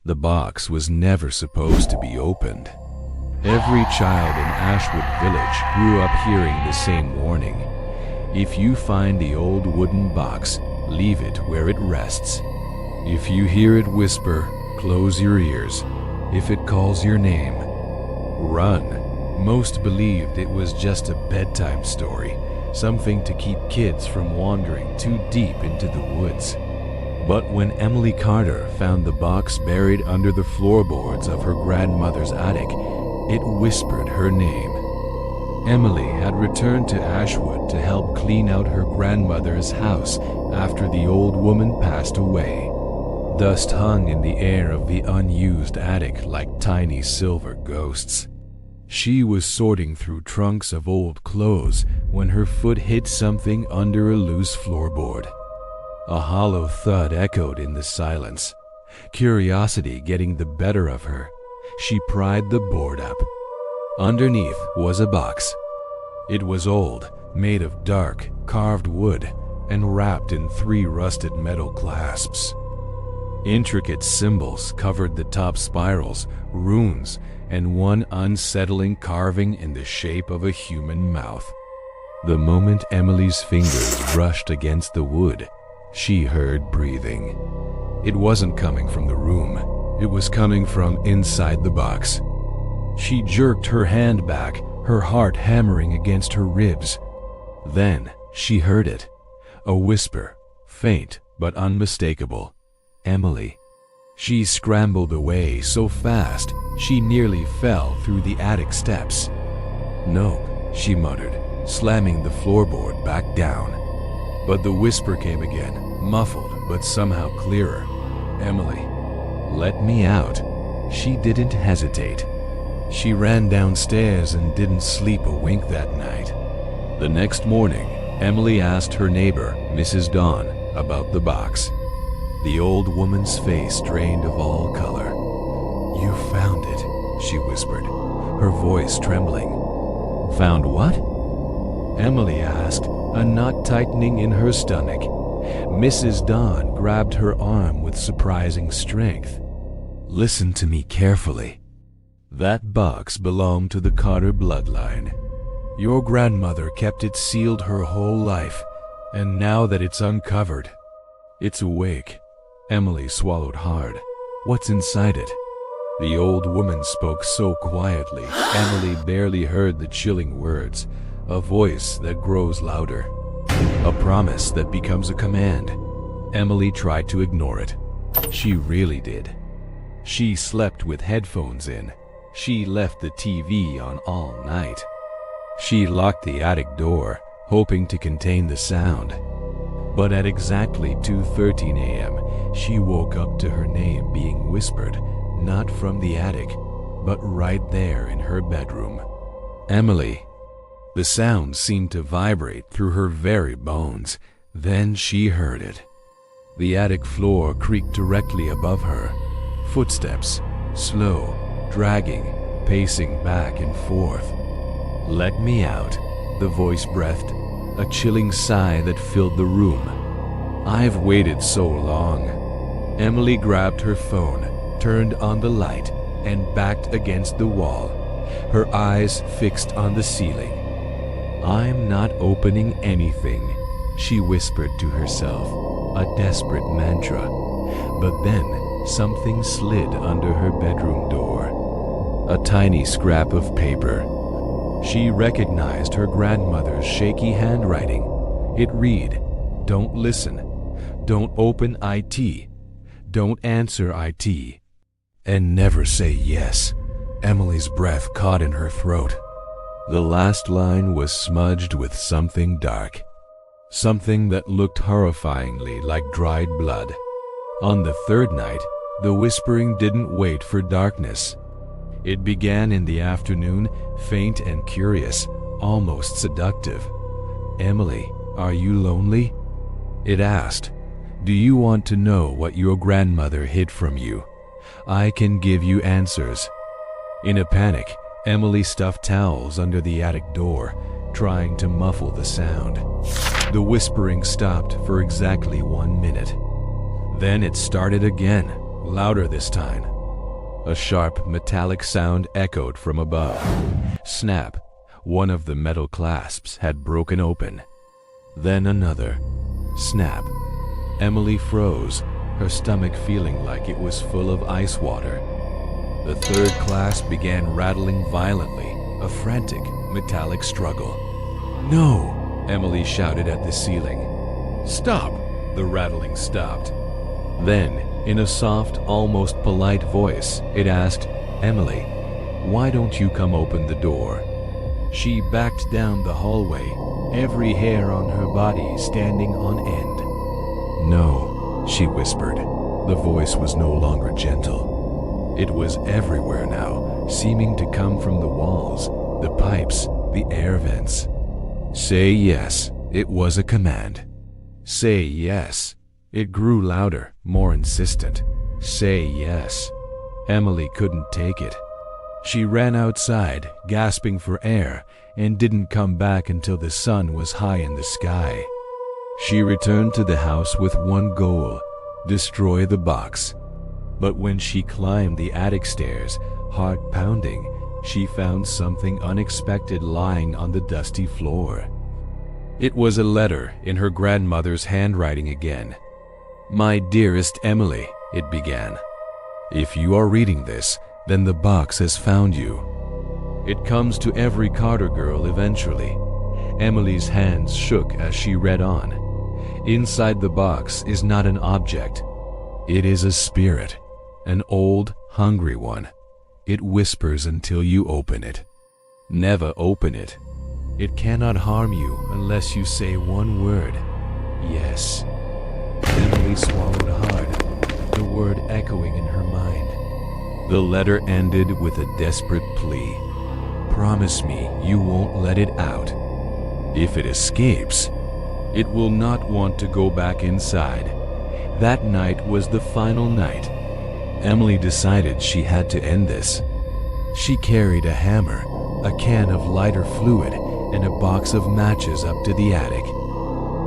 The box was never supposed to be opened. Every child in Ashwood Village grew up hearing the same warning. If you find the old wooden box, leave it where it rests. If you hear it whisper, close your ears. If it calls your name, run. Most believed it was just a bedtime story, something to keep kids from wandering too deep into the woods. But when Emily Carter found the box buried under the floorboards of her grandmother's attic, it whispered her name. Emily had returned to Ashwood to help clean out her grandmother's house after the old woman passed away. Dust hung in the air of the unused attic like tiny silver ghosts. She was sorting through trunks of old clothes when her foot hit something under a loose floorboard. A hollow thud echoed in the silence. Curiosity getting the better of her, she pried the board up. Underneath was a box. It was old, made of dark, carved wood, and wrapped in 3 rusted metal clasps. Intricate symbols covered the top spirals, runes, and one unsettling carving in the shape of a human mouth. The moment Emily's fingers brushed against the wood, she heard breathing. It wasn't coming from the room. It was coming from inside the box. She jerked her hand back, her heart hammering against her ribs. Then she heard it. A whisper, faint but unmistakable. Emily. She scrambled away so fast she nearly fell through the attic steps. "No," she muttered, slamming the floorboard back down. But the whisper came again, muffled but somehow clearer. "Emily, let me out." She didn't hesitate. She ran downstairs and didn't sleep a wink that night. The next morning, Emily asked her neighbor, Mrs. Dawn, about the box. The old woman's face drained of all color. "You found it," she whispered, her voice trembling. "Found what?" Emily asked, a knot tightening in her stomach. Mrs. Dawn grabbed her arm with surprising strength. "Listen to me carefully. That box belonged to the Carter bloodline. Your grandmother kept it sealed her whole life, and now that it's uncovered, it's awake." Emily swallowed hard. "What's inside it?" The old woman spoke so quietly, Emily barely heard the chilling words, a voice that grows louder. A promise that becomes a command. Emily tried to ignore it. She really did. She slept with headphones in. She left the TV on all night. She locked the attic door, hoping to contain the sound. But at exactly 2:13 a.m., she woke up to her name being whispered, not from the attic, but right there in her bedroom. "Emily." The sound seemed to vibrate through her very bones. Then she heard it. The attic floor creaked directly above her. Footsteps, slow, dragging, pacing back and forth. "Let me out," the voice breathed, a chilling sigh that filled the room. "I've waited so long." Emily grabbed her phone, turned on the light, and backed against the wall, her eyes fixed on the ceiling. "I'm not opening anything," she whispered to herself, a desperate mantra. But then something slid under her bedroom door. A tiny scrap of paper. She recognized her grandmother's shaky handwriting. It read, "Don't listen. Don't open IT. Don't answer IT. And never say yes." Emily's breath caught in her throat. The last line was smudged with something dark. Something that looked horrifyingly like dried blood. On the third night, the whispering didn't wait for darkness. It began in the afternoon, faint and curious, almost seductive. "Emily, are you lonely?" it asked. "Do you want to know what your grandmother hid from you? I can give you answers." In a panic, Emily stuffed towels under the attic door, trying to muffle the sound. The whispering stopped for exactly 1 minute. Then it started again, louder this time, A sharp, metallic sound echoed from above. Snap! One of the metal clasps had broken open. Then another. Snap! Emily froze, her stomach feeling like it was full of ice water. The third clasp began rattling violently, a frantic, metallic struggle. "No!" Emily shouted at the ceiling. "Stop!" The rattling stopped. Then, in a soft, almost polite voice, it asked, "Emily, why don't you come open the door?" She backed down the hallway, every hair on her body standing on end. "No," she whispered. The voice was no longer gentle. It was everywhere now, seeming to come from the walls, the pipes, the air vents. "Say yes." It was a command. "Say yes." It grew louder, more insistent. "Say yes." Emily couldn't take it. She ran outside, gasping for air, and didn't come back until the sun was high in the sky. She returned to the house with one goal: destroy the box. But when she climbed the attic stairs, heart pounding, she found something unexpected lying on the dusty floor. It was a letter in her grandmother's handwriting again. "My dearest Emily," it began. "If you are reading this, then the box has found you. It comes to every Carter girl eventually." Emily's hands shook as she read on. "Inside the box is not an object. It is a spirit, an old, hungry one. It whispers until you open it. Never open it. It cannot harm you unless you say one word: yes." Emily swallowed hard, the word echoing in her mind. The letter ended with a desperate plea. "Promise me you won't let it out. If it escapes, it will not want to go back inside." That night was the final night. Emily decided she had to end this. She carried a hammer, a can of lighter fluid, and a box of matches up to the attic.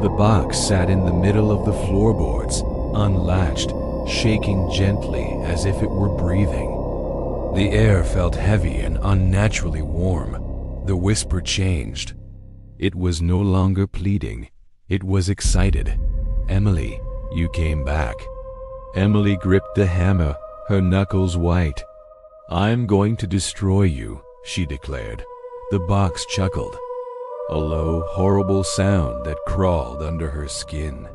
The box sat in the middle of the floorboards, unlatched, shaking gently as if it were breathing. The air felt heavy and unnaturally warm. The whisper changed. It was no longer pleading. It was excited. "Emily, you came back." Emily gripped the hammer, her knuckles white. "I'm going to destroy you," she declared. The box chuckled, a low, horrible sound that crawled under her skin.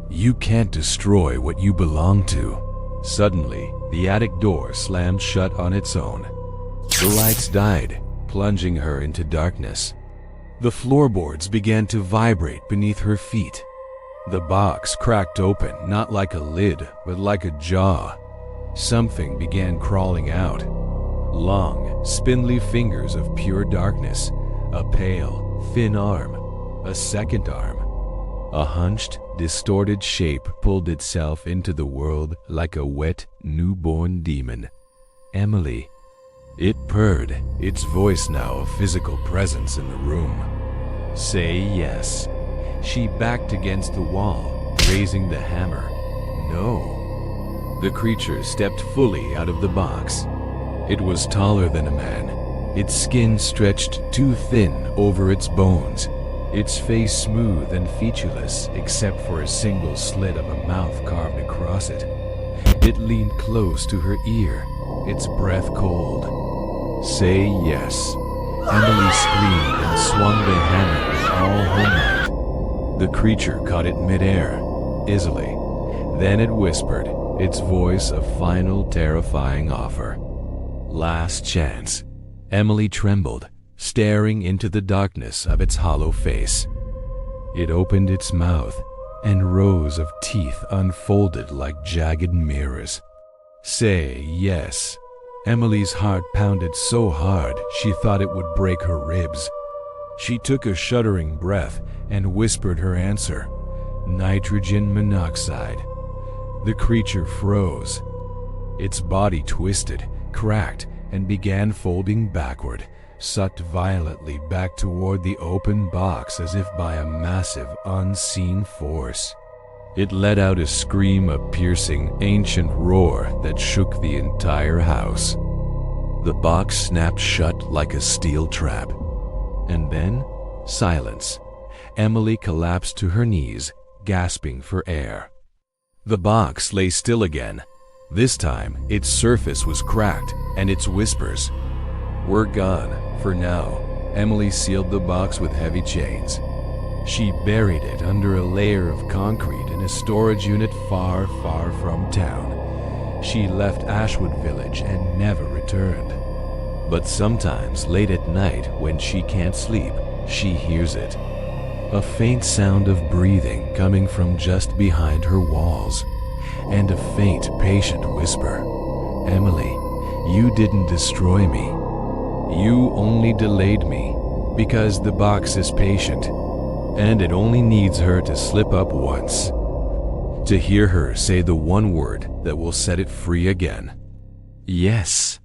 "You can't destroy what you belong to." Suddenly, the attic door slammed shut on its own. The lights died, plunging her into darkness. The floorboards began to vibrate beneath her feet. The box cracked open, not like a lid, but like a jaw. Something began crawling out. Long, spindly fingers of pure darkness, a pale, thin arm, a second arm. A hunched, distorted shape pulled itself into the world like a wet, newborn demon. "Emily." It purred, its voice now a physical presence in the room. "Say yes." She backed against the wall, raising the hammer. "No." The creature stepped fully out of the box. It was taller than a man. Its skin stretched too thin over its bones. Its face smooth and featureless except for a single slit of a mouth carved across it. It leaned close to her ear, its breath cold. "Say yes." Emily screamed and swung the hammer with all her might. The creature caught it midair, easily. Then it whispered, its voice a final terrifying offer. "Last chance." Emily trembled, staring into the darkness of its hollow face. It opened its mouth, and rows of teeth unfolded like jagged mirrors. "Say yes." Emily's heart pounded so hard she thought it would break her ribs. She took a shuddering breath and whispered her answer: "Nitrogen monoxide." The creature froze. Its body twisted, cracked, and began folding backward, sucked violently back toward the open box as if by a massive, unseen force. It let out a scream, a piercing, ancient roar that shook the entire house. The box snapped shut like a steel trap. And then, silence. Emily collapsed to her knees, gasping for air. The box lay still again. This time, its surface was cracked, and its whispers. "We're gone, for now." Emily sealed the box with heavy chains. She buried it under a layer of concrete in a storage unit far, far from town. She left Ashwood Village and never returned. But sometimes, late at night, when she can't sleep, she hears it. A faint sound of breathing coming from just behind her walls. And a faint, patient whisper. "Emily, you didn't destroy me. You only delayed me, because the box is patient, and it only needs her to slip up once. To hear her say the one word that will set it free again. Yes."